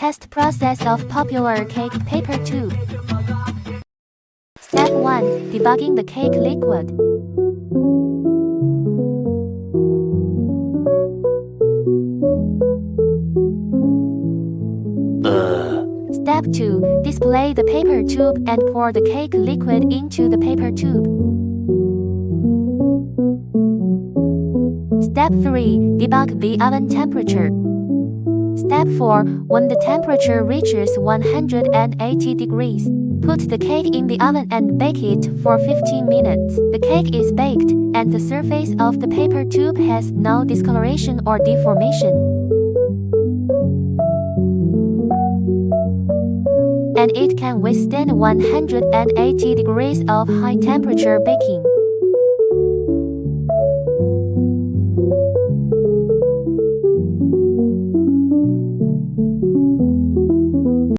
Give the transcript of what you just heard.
Test process of popular cake paper tube. Step 1. Debugging the cake liquid. Step 2. Display the paper tube and pour the cake liquid into the paper tube. Step 3. Debug the oven temperature. Step 4. When the temperature reaches 180 degrees, put the cake in the oven and bake it for 15 minutes. The cake is baked, and the surface of the paper tube has no discoloration or deformation. And it can withstand 180 degrees of high temperature baking.